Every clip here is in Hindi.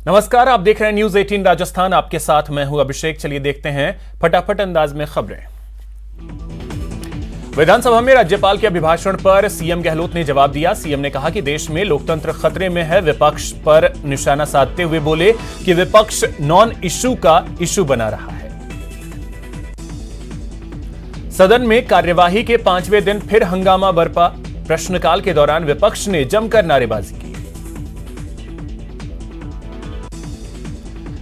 नमस्कार, आप देख रहे हैं न्यूज 18 राजस्थान। आपके साथ मैं हूं अभिषेक। चलिए देखते हैं फटाफट अंदाज में खबरें। विधानसभा में राज्यपाल के अभिभाषण पर सीएम गहलोत ने जवाब दिया। सीएम ने कहा कि देश में लोकतंत्र खतरे में है। विपक्ष पर निशाना साधते हुए बोले कि विपक्ष नॉन इश्यू का इश्यू बना रहा है। सदन में कार्यवाही के 5वें दिन फिर हंगामा बरपा। प्रश्नकाल के दौरान विपक्ष ने जमकर नारेबाजी की।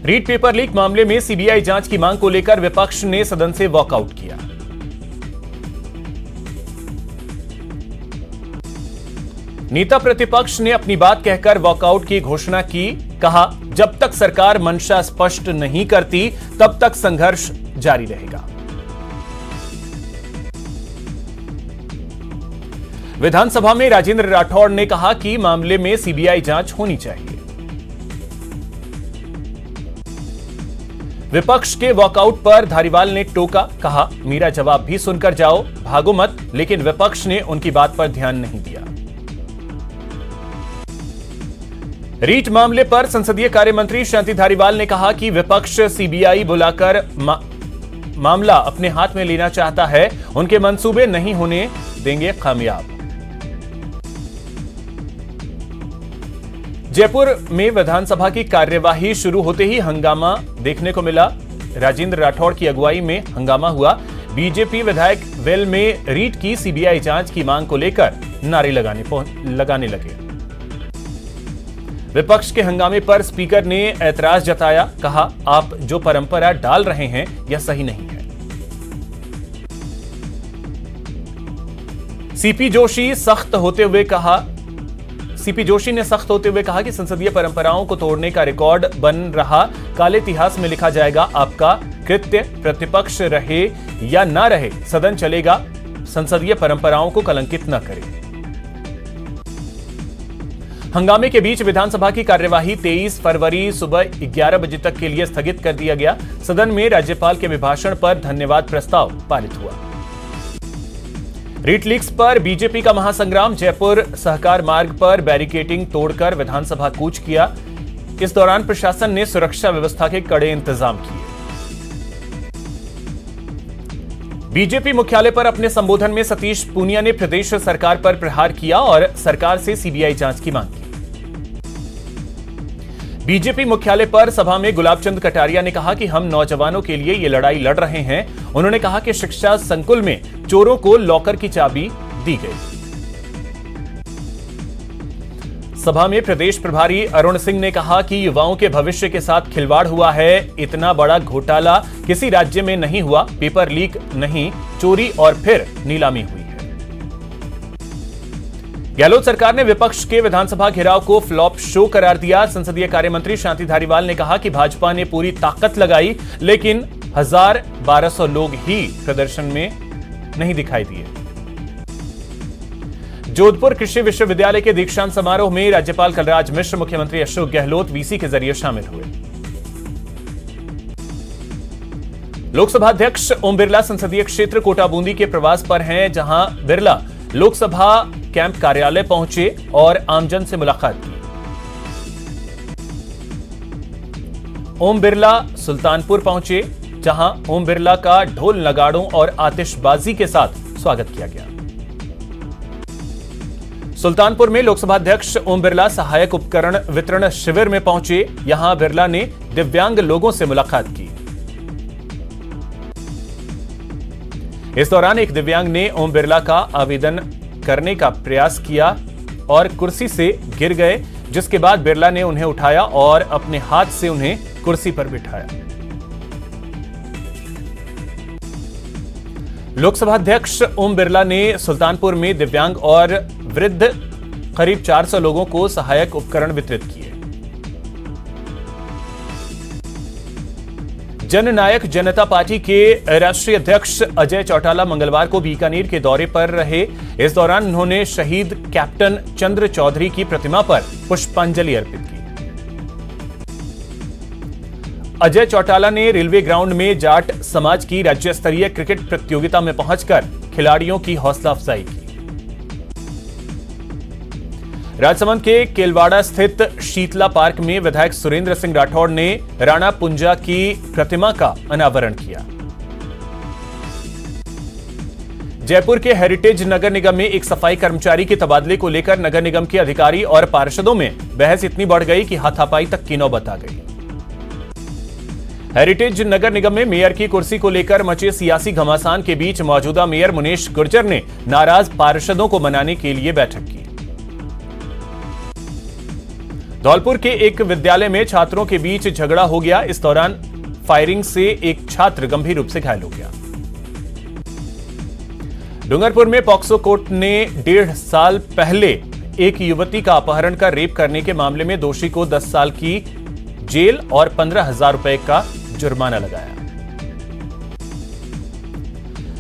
रीट पेपर लीक मामले में सीबीआई जांच की मांग को लेकर विपक्ष ने सदन से वॉकआउट किया। नेता प्रतिपक्ष ने अपनी बात कहकर वॉकआउट की घोषणा की। कहा, जब तक सरकार मंशा स्पष्ट नहीं करती तब तक संघर्ष जारी रहेगा। विधानसभा में राजेंद्र राठौड़ ने कहा कि मामले में सीबीआई जांच होनी चाहिए। विपक्ष के वॉकआउट पर धारीवाल ने टोका। कहा, मेरा जवाब भी सुनकर जाओ, भागो मत। लेकिन विपक्ष ने उनकी बात पर ध्यान नहीं दिया। रीट मामले पर संसदीय कार्य मंत्री शांति धारीवाल ने कहा कि विपक्ष सीबीआई बुलाकर मामला अपने हाथ में लेना चाहता है। उनके मंसूबे नहीं होने देंगे कामयाब। जयपुर में विधानसभा की कार्यवाही शुरू होते ही हंगामा देखने को मिला। राजेंद्र राठौड़ की अगुवाई में हंगामा हुआ। बीजेपी विधायक वेल में रीट की सीबीआई जांच की मांग को लेकर नारे लगाने लगे। विपक्ष के हंगामे पर स्पीकर ने ऐतराज जताया। कहा, आप जो परंपरा डाल रहे हैं यह सही नहीं है। सीपी जोशी ने सख्त होते हुए कहा कि संसदीय परंपराओं को तोड़ने का रिकॉर्ड बन रहा। काले इतिहास में लिखा जाएगा। आपका कृत्य प्रतिपक्ष रहे या ना रहे, सदन चलेगा। संसदीय परंपराओं को कलंकित न करें। हंगामे के बीच विधानसभा की कार्यवाही 23 फरवरी सुबह 11 बजे तक के लिए स्थगित कर दिया गया। सदन में राज्यपाल के अभिभाषण पर धन्यवाद प्रस्ताव पारित हुआ। रीट लीक्स पर बीजेपी का महासंग्राम। जयपुर सहकार मार्ग पर बैरिकेडिंग तोड़कर विधानसभा कूच किया। इस दौरान प्रशासन ने सुरक्षा व्यवस्था के कड़े इंतजाम किए। बीजेपी मुख्यालय पर अपने संबोधन में सतीश पूनिया ने प्रदेश सरकार पर प्रहार किया और सरकार से सीबीआई जांच की मांग की। बीजेपी मुख्यालय पर सभा में गुलाबचंद कटारिया ने कहा कि हम नौजवानों के लिए ये लड़ाई लड़ रहे हैं। उन्होंने कहा कि शिक्षा संकुल में चोरों को लॉकर की चाबी दी गई। सभा में प्रदेश प्रभारी अरुण सिंह ने कहा कि युवाओं के भविष्य के साथ खिलवाड़ हुआ है। इतना बड़ा घोटाला किसी राज्य में नहीं हुआ। पेपर लीक नहीं, चोरी और फिर नीलामी हुई है। गहलोत सरकार ने विपक्ष के विधानसभा घेराव को फ्लॉप शो करार दिया। संसदीय कार्य मंत्री शांति धारीवाल ने कहा कि भाजपा ने पूरी ताकत लगाई, लेकिन 1200 लोग ही प्रदर्शन में नहीं दिखाई दिए। जोधपुर कृषि विश्वविद्यालय के दीक्षांत समारोह में राज्यपाल कलराज मिश्र, मुख्यमंत्री अशोक गहलोत वीसी के जरिए शामिल हुए। लोकसभा अध्यक्ष ओम बिरला संसदीय क्षेत्र कोटा बूंदी के प्रवास पर हैं, जहां बिरला लोकसभा कैंप कार्यालय पहुंचे और आमजन से मुलाकात की। ओम बिरला सुल्तानपुर पहुंचे, जहां ओम बिरला का ढोल नगाड़ों और आतिशबाजी के साथ स्वागत किया गया। सुल्तानपुर में लोकसभा अध्यक्ष ओम बिरला सहायक उपकरण वितरण शिविर में पहुंचे। यहां बिरला ने दिव्यांग लोगों से मुलाकात की। इस दौरान एक दिव्यांग ने ओम बिरला का आवेदन करने का प्रयास किया और कुर्सी से गिर गए, जिसके बाद बिरला ने उन्हें उठाया और अपने हाथ से उन्हें कुर्सी पर बिठाया। लोकसभा अध्यक्ष ओम बिरला ने सुल्तानपुर में दिव्यांग और वृद्ध करीब 400 लोगों को सहायक उपकरण वितरित किए। जननायक जनता पार्टी के राष्ट्रीय अध्यक्ष अजय चौटाला मंगलवार को बीकानेर के दौरे पर रहे। इस दौरान उन्होंने शहीद कैप्टन चंद्र चौधरी की प्रतिमा पर पुष्पांजलि अर्पित की। अजय चौटाला ने रेलवे ग्राउंड में जाट समाज की राज्य स्तरीय क्रिकेट प्रतियोगिता में पहुंचकर खिलाड़ियों की हौसला अफजाई की। राजसमंद के केलवाड़ा स्थित शीतला पार्क में विधायक सुरेंद्र सिंह राठौड़ ने राणा पुंजा की प्रतिमा का अनावरण किया। जयपुर के हेरिटेज नगर निगम में एक सफाई कर्मचारी के तबादले को लेकर नगर निगम के अधिकारी और पार्षदों में बहस इतनी बढ़ गई कि हाथापाई तक की नौबत आ गई। हेरिटेज नगर निगम में मेयर की कुर्सी को लेकर मचे सियासी घमासान के बीच मौजूदा मेयर मुनेश गुर्जर ने नाराज पार्षदों को मनाने के लिए बैठक की। धौलपुर के एक विद्यालय में छात्रों के बीच झगड़ा हो गया। इस दौरान फायरिंग से एक छात्र गंभीर रूप से घायल हो गया। डूंगरपुर में पॉक्सो कोर्ट ने 1.5 साल पहले एक युवती का अपहरण कर रेप करने के मामले में दोषी को 10 साल की जेल और 15,000 रुपए का जुर्माना लगाया।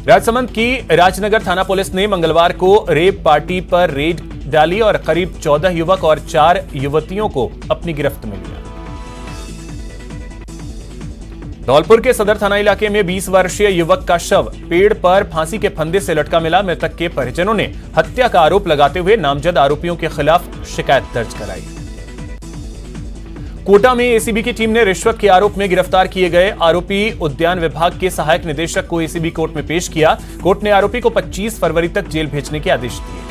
राजसमंद की राजनगर थाना पुलिस ने मंगलवार को रेप पार्टी पर रेड डाली और करीब 14 युवक और 4 युवतियों को अपनी गिरफ्त में लिया। धौलपुर के सदर थाना इलाके में 20 वर्षीय युवक का शव पेड़ पर फांसी के फंदे से लटका मिला। मृतक के परिजनों ने हत्या का आरोप लगाते हुए नामजद आरोपियों के खिलाफ शिकायत दर्ज कराई। कोटा में एसीबी की टीम ने रिश्वत के आरोप में गिरफ्तार किए गए आरोपी उद्यान विभाग के सहायक निदेशक को एसीबी कोर्ट में पेश किया। कोर्ट ने आरोपी को 25 फरवरी तक जेल भेजने के आदेश दिए।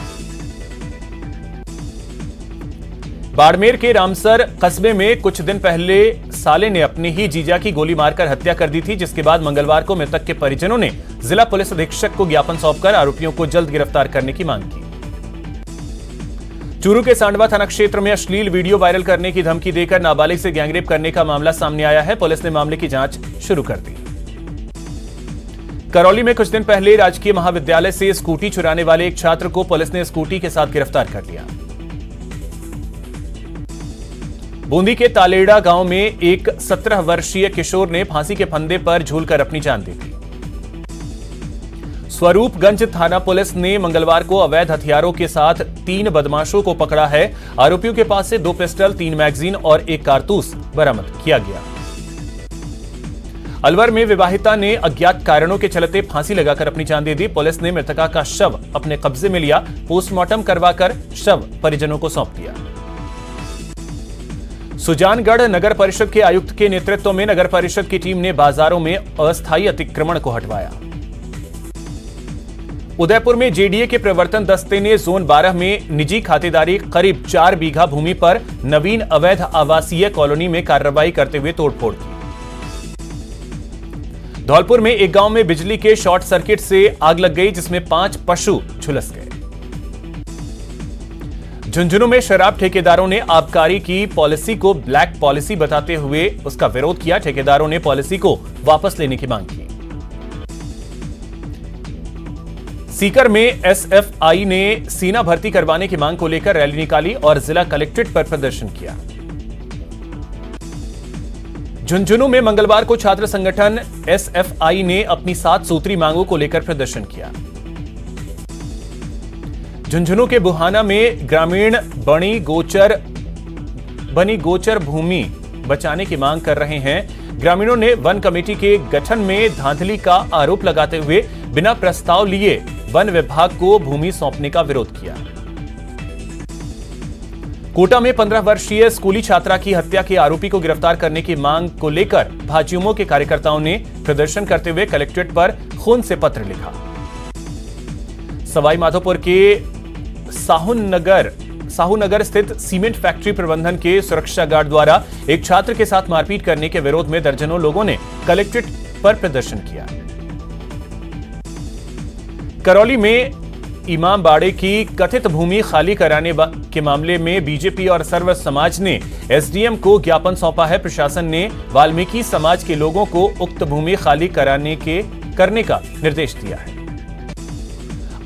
बाड़मेर के रामसर कस्बे में कुछ दिन पहले साले ने अपनी ही जीजा की गोली मारकर हत्या कर दी थी, जिसके बाद मंगलवार को मृतक के परिजनों ने जिला पुलिस अधीक्षक को ज्ञापन सौंपकर आरोपियों को जल्द गिरफ्तार करने की मांग की। चूरू के सांडवा थाना क्षेत्र में अश्लील वीडियो वायरल करने की धमकी देकर नाबालिग से गैंगरेप करने का मामला सामने आया है। पुलिस ने मामले की जांच शुरू कर दी। करौली में कुछ दिन पहले राजकीय महाविद्यालय से स्कूटी चुराने वाले एक छात्र को पुलिस ने स्कूटी के साथ गिरफ्तार कर लिया। बूंदी के तालेड़ा गांव में एक 17 वर्षीय किशोर ने फांसी के फंदे पर झूलकर अपनी जान दे दी। स्वरूपगंज थाना पुलिस ने मंगलवार को अवैध हथियारों के साथ 3 बदमाशों को पकड़ा है। आरोपियों के पास से 2 पिस्टल, 3 मैगजीन और 1 कारतूस बरामद किया गया। अलवर में विवाहिता ने अज्ञात कारणों के चलते फांसी लगाकर अपनी जान दे दी। पुलिस ने मृतका का शव अपने कब्जे में लिया। पोस्टमार्टम करवाकर शव परिजनों को सौंप दिया। सुजानगढ़ नगर परिषद के आयुक्त के नेतृत्व में नगर परिषद की टीम ने बाजारों में अस्थायी अतिक्रमण को हटवाया। उदयपुर में जेडीए के प्रवर्तन दस्ते ने जोन 12 में निजी खातेदारी करीब 4 बीघा भूमि पर नवीन अवैध आवासीय कॉलोनी में कार्रवाई करते हुए तोड़फोड़ की। धौलपुर में एक गांव में बिजली के शॉर्ट सर्किट से आग लग गई, जिसमें 5 पशु झुलस गए। झुंझुनू में शराब ठेकेदारों ने आबकारी की पॉलिसी को ब्लैक पॉलिसी बताते हुए उसका विरोध किया। ठेकेदारों ने पॉलिसी को वापस लेने की मांग की। सीकर में एसएफआई ने सेना भर्ती करवाने की मांग को लेकर रैली निकाली और जिला कलेक्ट्रेट पर प्रदर्शन किया। झुंझुनू में मंगलवार को छात्र संगठन एसएफआई ने अपनी 7 सूत्री मांगों को लेकर प्रदर्शन किया। झुंझुनू के बुहाना में ग्रामीण बनी गोचर भूमि बचाने की मांग कर रहे हैं। ग्रामीणों ने वन कमेटी के गठन में धांधली का आरोप लगाते हुए बिना प्रस्ताव लिए वन विभाग को भूमि सौंपने का विरोध किया। कोटा में 15 वर्षीय स्कूली छात्रा की हत्या के आरोपी को गिरफ्तार करने की मांग को लेकर भाजयुमो के कार्यकर्ताओं ने प्रदर्शन करते हुए कलेक्ट्रेट पर खून से पत्र लिखा। सवाई माधोपुर के साहूनगर स्थित सीमेंट फैक्ट्री प्रबंधन के सुरक्षा गार्ड द्वारा एक छात्र के साथ मारपीट करने के विरोध में दर्जनों लोगों ने कलेक्ट्रेट पर प्रदर्शन किया। करौली में इमामबाड़े की कथित भूमि खाली कराने के मामले में बीजेपी और सर्व समाज ने एसडीएम को ज्ञापन सौंपा है। प्रशासन ने वाल्मीकि समाज के लोगों को उक्त भूमि खाली करने का निर्देश दिया है।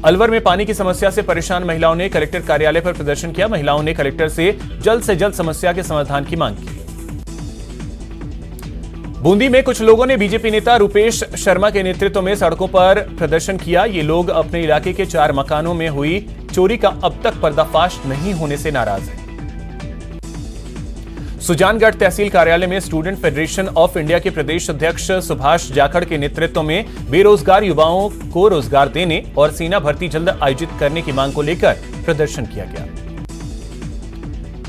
अलवर में पानी की समस्या से परेशान महिलाओं ने कलेक्टर कार्यालय पर प्रदर्शन किया। महिलाओं ने कलेक्टर से जल्द समस्या के समाधान की मांग की। बूंदी में कुछ लोगों ने बीजेपी नेता रूपेश शर्मा के नेतृत्व में सड़कों पर प्रदर्शन किया। ये लोग अपने इलाके के 4 मकानों में हुई चोरी का अब तक पर्दाफाश नहीं होने से नाराज हैं। सुजानगढ़ तहसील कार्यालय में स्टूडेंट फेडरेशन ऑफ इंडिया के प्रदेश अध्यक्ष सुभाष जाखड़ के नेतृत्व में बेरोजगार युवाओं को रोजगार देने और सेना भर्ती जल्द आयोजित करने की मांग को लेकर प्रदर्शन किया गया।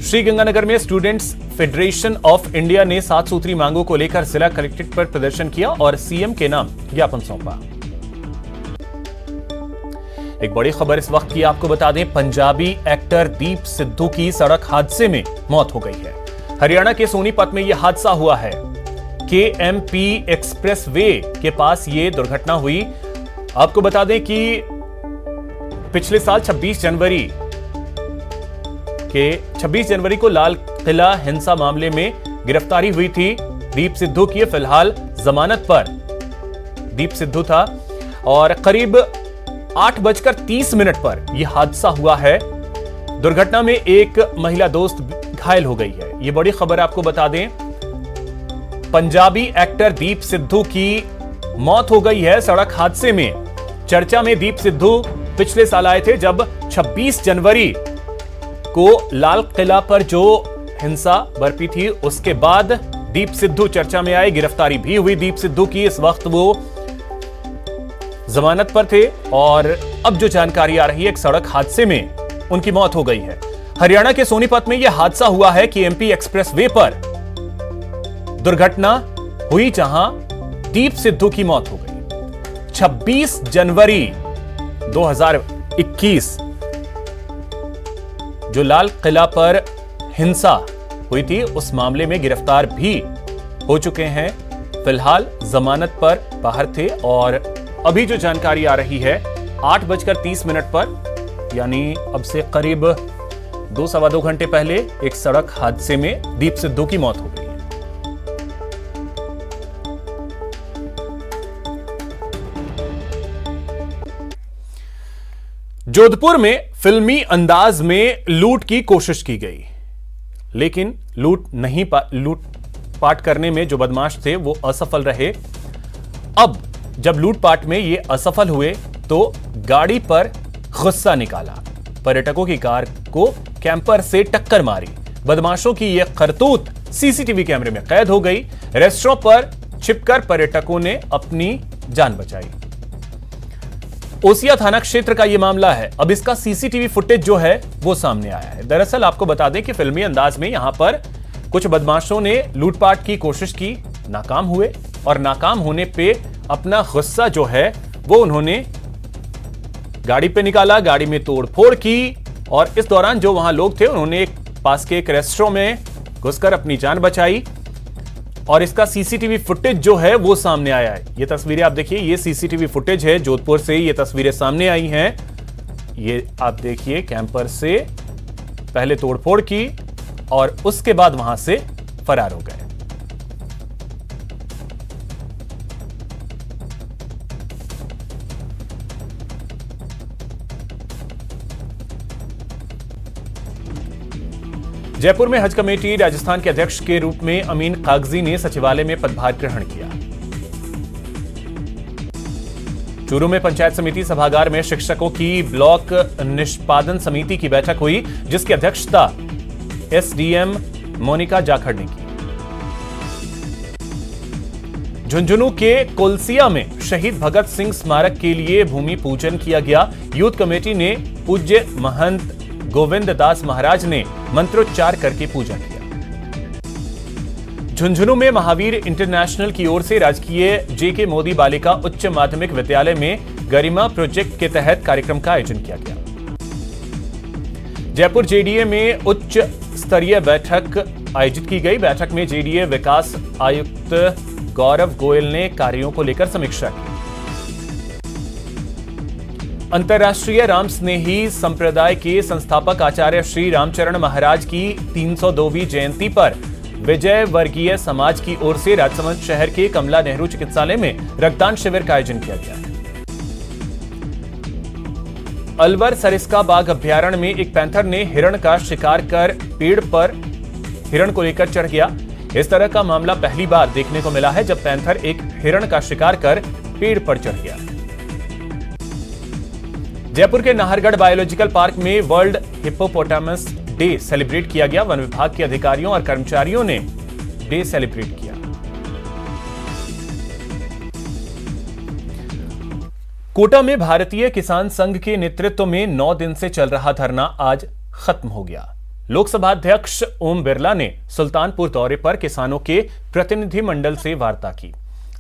श्रीगंगानगर में स्टूडेंट्स फेडरेशन ऑफ इंडिया ने 7 सूत्री मांगों को लेकर जिला कलेक्ट्रेट पर प्रदर्शन किया और सीएम के नाम ज्ञापन सौंपा। एक बड़ी खबर इस वक्त की आपको बता दें, पंजाबी एक्टर दीप सिद्धू की सड़क हादसे में मौत हो गई है। हरियाणा के सोनीपत में यह हादसा हुआ है। केएमपी एक्सप्रेस वे के पास यह दुर्घटना हुई। आपको बता दें कि पिछले साल 26 जनवरी को लाल किला हिंसा मामले में गिरफ्तारी हुई थी दीप सिद्धू की। फिलहाल जमानत पर दीप सिद्धू था और करीब 8:30 पर यह हादसा हुआ है। दुर्घटना में एक महिला दोस्त घायल हो गई है। यह बड़ी खबर आपको बता दें, पंजाबी एक्टर दीप सिद्धू की मौत हो गई है सड़क हादसे में। चर्चा में दीप सिद्धू पिछले साल आए थे जब 26 जनवरी को लाल किला पर जो हिंसा बरपी थी, उसके बाद दीप सिद्धू चर्चा में आए। गिरफ्तारी भी हुई दीप सिद्धू की। इस वक्त वो जमानत पर थे और अब जो जानकारी आ रही है, एक सड़क हादसे में उनकी मौत हो गई है। हरियाणा के सोनीपत में यह हादसा हुआ है कि एमपी एक्सप्रेस वे पर दुर्घटना हुई जहां दीप सिद्धू की मौत हो गई। 26 जनवरी 2021 जो लाल किला पर हिंसा हुई थी, उस मामले में गिरफ्तार भी हो चुके हैं। फिलहाल जमानत पर बाहर थे और अभी जो जानकारी आ रही है 8:30 पर, यानी अब से करीब 2-2.25 घंटे पहले एक सड़क हादसे में दीप सिद्धू की मौत हो गई है। जोधपुर में फिल्मी अंदाज में लूट की कोशिश की गई, लेकिन लूटपाट करने में जो बदमाश थे वो असफल रहे। अब जब लूटपाट में ये असफल हुए तो गाड़ी पर गुस्सा निकाला, पर्यटकों की कार को कैंपर से टक्कर मारी। बदमाशों की यह करतूत सीसीटीवी कैमरे में कैद हो गई। रेस्टोरेंट पर छिपकर पर्यटकों ने अपनी जान बचाई। ओसिया थाना क्षेत्र का यह मामला है। अब इसका सीसीटीवी फुटेज जो है वो सामने आया है। दरअसल आपको बता दें कि फिल्मी अंदाज में यहां पर कुछ बदमाशों ने लूटपाट की कोशिश की, नाकाम हुए और नाकाम होने पे अपना गुस्सा जो है वो उन्होंने गाड़ी पे निकाला, गाड़ी में तोड़फोड़ की और इस दौरान जो वहां लोग थे उन्होंने पास के एक रेस्टोरेंट में घुसकर अपनी जान बचाई और इसका सीसीटीवी फुटेज जो है वो सामने आया है। ये तस्वीरें आप देखिए, ये सीसीटीवी फुटेज है, जोधपुर से ये तस्वीरें सामने आई हैं। ये आप देखिए, कैंपर से पहले तोड़फोड़ की और उसके बाद वहां से फरार हो गए। जयपुर में हज कमेटी राजस्थान के अध्यक्ष के रूप में अमीन कागजी ने सचिवालय में पदभार ग्रहण किया। चूरू में पंचायत समिति सभागार में शिक्षकों की ब्लॉक निष्पादन समिति की बैठक हुई, जिसकी अध्यक्षता एसडीएम मोनिका जाखड़ ने की। झुंझुनू के कोलसिया में शहीद भगत सिंह स्मारक के लिए भूमि पूजन किया गया। यूथ कमेटी ने पूज्य महंत गोविंद दास महाराज ने मंत्रोच्चार करके पूजन किया। झुंझुनू में महावीर इंटरनेशनल की ओर से राजकीय जेके मोदी बालिका उच्च माध्यमिक विद्यालय में गरिमा प्रोजेक्ट के तहत कार्यक्रम का आयोजन किया गया। जयपुर जेडीए में उच्च स्तरीय बैठक आयोजित की गई। बैठक में जेडीए विकास आयुक्त गौरव गोयल ने कार्यों को लेकर समीक्षा की। अंतर्राष्ट्रीय राम स्नेही संप्रदाय के संस्थापक आचार्य श्री रामचरण महाराज की 302वीं जयंती पर विजय वर्गीय समाज की ओर से राजसमंद शहर के कमला नेहरू चिकित्सालय में रक्तदान शिविर का आयोजन किया गया। अलवर सरिस्का बाघ अभ्यारण्य में एक पैंथर ने हिरण का शिकार कर पेड़ पर हिरण को लेकर चढ़ गया। इस तरह का मामला पहली बार देखने को मिला है जब पैंथर एक हिरण का शिकार कर पेड़ पर चढ़ गया। जयपुर के नाहरगढ़ बायोलॉजिकल पार्क में वर्ल्ड हिप्पोपोटामस डे सेलिब्रेट किया गया। वन विभाग के अधिकारियों और कर्मचारियों ने डे सेलिब्रेट किया। कोटा में भारतीय किसान संघ के नेतृत्व में 9 दिन से चल रहा धरना आज खत्म हो गया। लोकसभा अध्यक्ष ओम बिरला ने सुल्तानपुर दौरे पर किसानों के प्रतिनिधि मंडल से वार्ता की।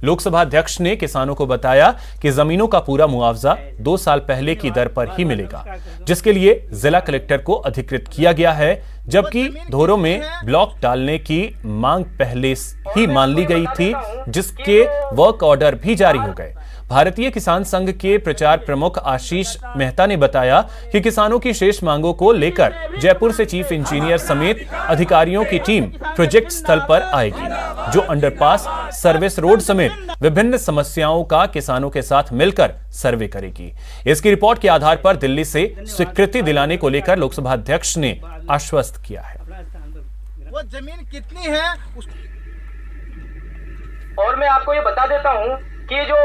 लोकसभा अध्यक्ष ने किसानों को बताया कि जमीनों का पूरा मुआवजा 2 साल पहले की दर पर ही मिलेगा, जिसके लिए जिला कलेक्टर को अधिकृत किया गया है, जबकि धोरों में ब्लॉक डालने की मांग पहले ही मान ली गई थी, जिसके वर्क ऑर्डर भी जारी हो गए। भारतीय किसान संघ के प्रचार प्रमुख आशीष मेहता ने बताया कि किसानों की शेष मांगों को लेकर जयपुर से चीफ इंजीनियर समेत अधिकारियों की टीम प्रोजेक्ट स्थल पर आएगी, जो अंडरपास, सर्विस रोड समेत विभिन्न समस्याओं का किसानों के साथ मिलकर सर्वे करेगी। इसकी रिपोर्ट के आधार पर दिल्ली से स्वीकृति दिलाने को लेकर लोकसभा अध्यक्ष ने आश्वस्त किया है। वो जमीन कितनी है और मैं आपको ये बता देता हूँ कि जो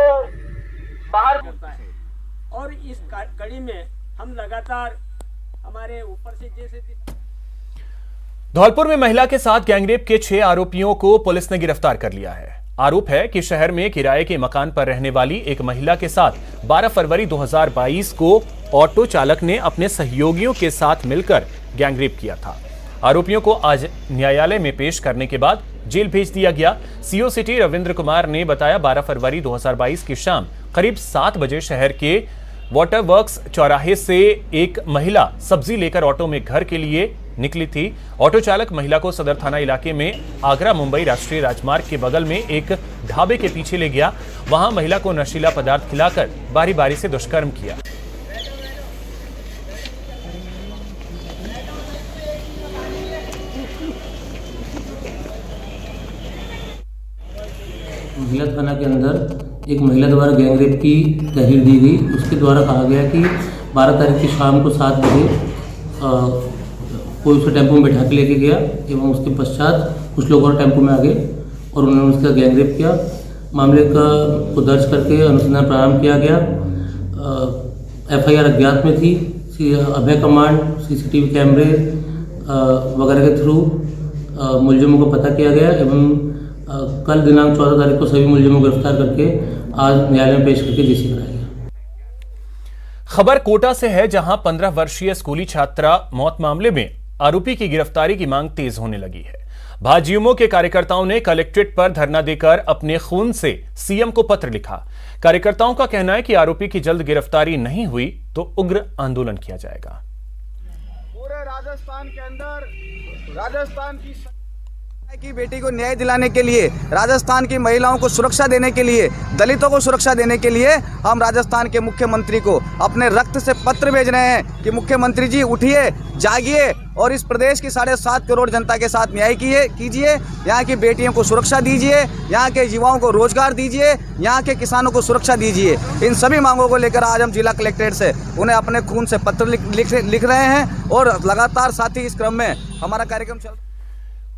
बाहर होता है और इस कड़ी में हम लगातार हमारे ऊपर से जैसे धौलपुर में महिला के साथ गैंगरेप के 6 आरोपियों को पुलिस ने गिरफ्तार कर लिया है। आरोप है कि शहर में किराए के मकान पर रहने वाली एक महिला के साथ 12 फरवरी 2022 को ऑटो चालक ने अपने सहयोगियों के साथ मिलकर गैंगरेप किया था। आरोपियों को आज न्यायालय में पेश करने के बाद जेल भेज दिया गया। सीओ सिटी रविंद्र कुमार ने बताया 12 फरवरी 2022 की शाम करीब 7 बजे शहर के वाटर वर्क्स चौराहे से एक महिला सब्जी लेकर ऑटो में घर के लिए निकली थी। ऑटो चालक महिला को सदर थाना इलाके में आगरा मुंबई राष्ट्रीय राजमार्ग के बगल में एक ढाबे के पीछे ले गया। वहां महिला को नशीला पदार्थ खिलाकर बारी बारी से दुष्कर्म किया। महिला थाना के अंदर एक महिला द्वारा गैंगरेप की तहरीर दी गई। उसके द्वारा कहा गया कि 12 तारीख की शाम को 7 बजे कोई उसे टेम्पो में बैठा के लेके गया एवं उसके पश्चात कुछ लोग और टेम्पो में आ गए और उन्होंने उसका गैंगरेप किया। मामले को दर्ज करके अनुसंधान प्रारंभ किया गया। FIR अज्ञात में थी। अभय कमांड, CCTV कैमरे वगैरह के थ्रू मुलजिमों को पता किया गया एवं कल दिनांक 14 तारीख को सभी मुलजिमों को गिरफ्तार करके आज न्यायालय में पेश करके जेसी कराया गया। खबर कोटा से है, जहां 15 वर्षीय स्कूली छात्रा मौत मामले में आरोपी की गिरफ्तारी की मांग तेज होने लगी है। भाजयुमो के कार्यकर्ताओं ने कलेक्ट्रेट पर धरना देकर अपने खून से सीएम को पत्र लिखा। कार्यकर्ताओं का कहना है कि आरोपी की जल्द गिरफ्तारी नहीं हुई तो उग्र आंदोलन किया जाएगा। पूरे राजस्थान के अंदर राजस्थान की बेटी को न्याय दिलाने के लिए, राजस्थान की महिलाओं को सुरक्षा देने के लिए, दलितों को सुरक्षा देने के लिए हम राजस्थान के मुख्यमंत्री को अपने रक्त से पत्र भेज रहे हैं कि मुख्यमंत्री जी उठिए, जागिए और इस प्रदेश की 7.5 करोड़ जनता के साथ न्याय कीजिए। यहाँ की बेटियों को सुरक्षा दीजिए, यहाँ के युवाओं को रोजगार दीजिए, यहाँ के किसानों को सुरक्षा दीजिए। इन सभी मांगों को लेकर आज हम जिला कलेक्ट्रेट से उन्हें अपने खून से पत्र लिख रहे हैं और लगातार साथ ही इस क्रम में हमारा कार्यक्रम चल।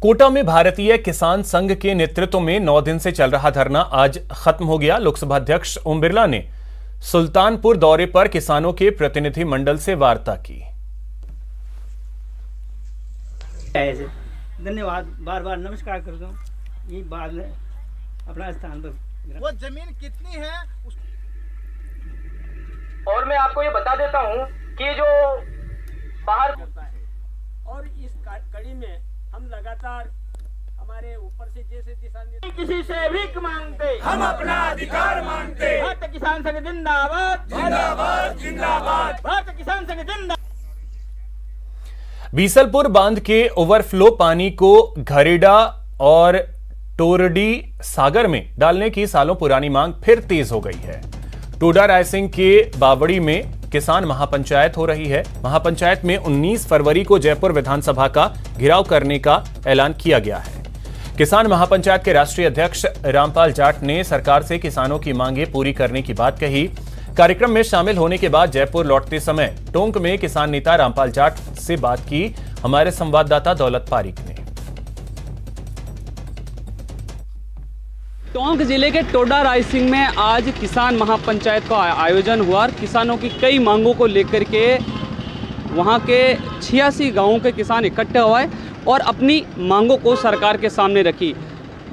कोटा में भारतीय किसान संघ के नेतृत्व में 9 दिन से चल रहा धरना आज खत्म हो गया। लोकसभा अध्यक्ष ओम बिरला ने सुल्तानपुर दौरे पर किसानों के प्रतिनिधि मंडल से वार्ता की। धन्यवाद, बार बार नमस्कार करता हूँ। ये बात है अपना स्थान पर। वो जमीन कितनी है और मैं आपको ये बता देता हूँ कि जो बाहर होता है और इस कड़ी में हम लगातार हमारे ऊपर से जैसे दिशा किसी से भीख मांगते, हम अपना अधिकार मांगते। भारतीय किसान संघ जिंदाबाद, जिंदाबाद, जिंदाबाद। भारतीय किसान संघ जिंदाबाद। बीसलपुर बांध के ओवरफ्लो पानी को घरेडा और टोरडी सागर में डालने की सालों पुरानी मांग फिर तेज हो गई है। टोडा रायसिंह के बावड़ी में किसान महापंचायत हो रही है। महापंचायत में 19 फरवरी को जयपुर विधानसभा का घेराव करने का ऐलान किया गया है। किसान महापंचायत के राष्ट्रीय अध्यक्ष रामपाल जाट ने सरकार से किसानों की मांगें पूरी करने की बात कही। कार्यक्रम में शामिल होने के बाद जयपुर लौटते समय टोंक में किसान नेता रामपाल जाट से बात की हमारे संवाददाता दौलत पारिक ने। टोंक जिले के टोडा रायसिंह में आज किसान महापंचायत का आयोजन हुआ और किसानों की कई मांगों को लेकर के वहां के 86 गांवों के किसान इकट्ठे हुए और अपनी मांगों को सरकार के सामने रखी।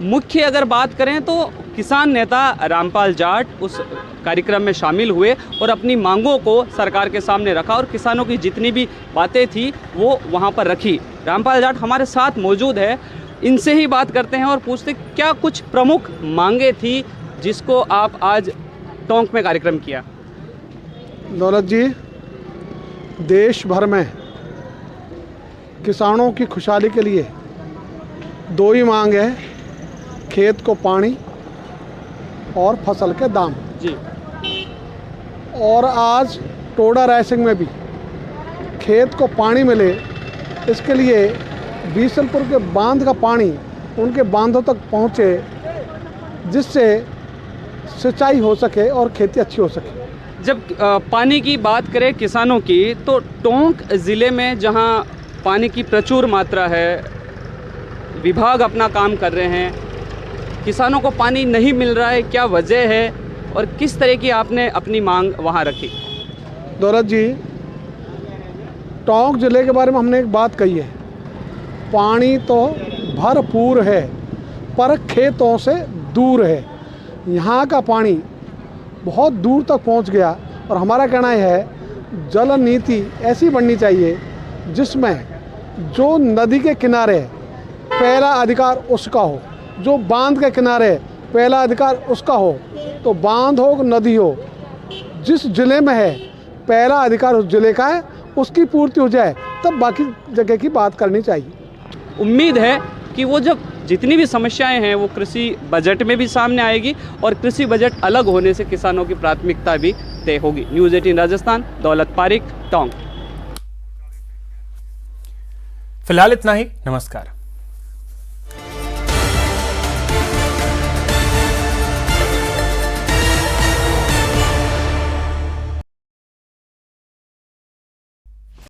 मुख्य अगर बात करें तो किसान नेता रामपाल जाट उस कार्यक्रम में शामिल हुए और अपनी मांगों को सरकार के सामने रखा और किसानों की जितनी भी बातें थी वो वहाँ पर रखी। रामपाल जाट हमारे साथ मौजूद है, इनसे ही बात करते हैं और पूछते क्या कुछ प्रमुख मांगे थी जिसको आप आज टोंक में कार्यक्रम किया। दौलत जी, देश भर में किसानों की खुशहाली के लिए दो ही मांग है, खेत को पानी और फसल के दाम जी। और आज टोडा रायसिंह में भी खेत को पानी मिले, इसके लिए बीसलपुर के बांध का पानी उनके बांधों तक पहुँचे, जिससे सिंचाई हो सके और खेती अच्छी हो सके। जब पानी की बात करें किसानों की, तो टोंक ज़िले में जहां पानी की प्रचुर मात्रा है, विभाग अपना काम कर रहे हैं, किसानों को पानी नहीं मिल रहा है, क्या वजह है और किस तरह की आपने अपनी मांग वहां रखी? दौलत जी, टोंक ज़िले के बारे में हमने एक बात कही है, पानी तो भरपूर है पर खेतों से दूर है। यहाँ का पानी बहुत दूर तक पहुँच गया और हमारा कहना है जल नीति ऐसी बननी चाहिए जिसमें जो नदी के किनारे पहला अधिकार उसका हो, जो बांध के किनारे पहला अधिकार उसका हो, तो बांध हो नदी हो, जिस ज़िले में है पहला अधिकार उस ज़िले का है, उसकी पूर्ति हो जाए तब बाकी जगह की बात करनी चाहिए। उम्मीद है कि वो जब जितनी भी समस्याएं हैं वो कृषि बजट में भी सामने आएगी और कृषि बजट अलग होने से किसानों की प्राथमिकता भी तय होगी। न्यूज़ 18 राजस्थान, दौलत पारिक, टोंक। फिलहाल इतना ही, नमस्कार।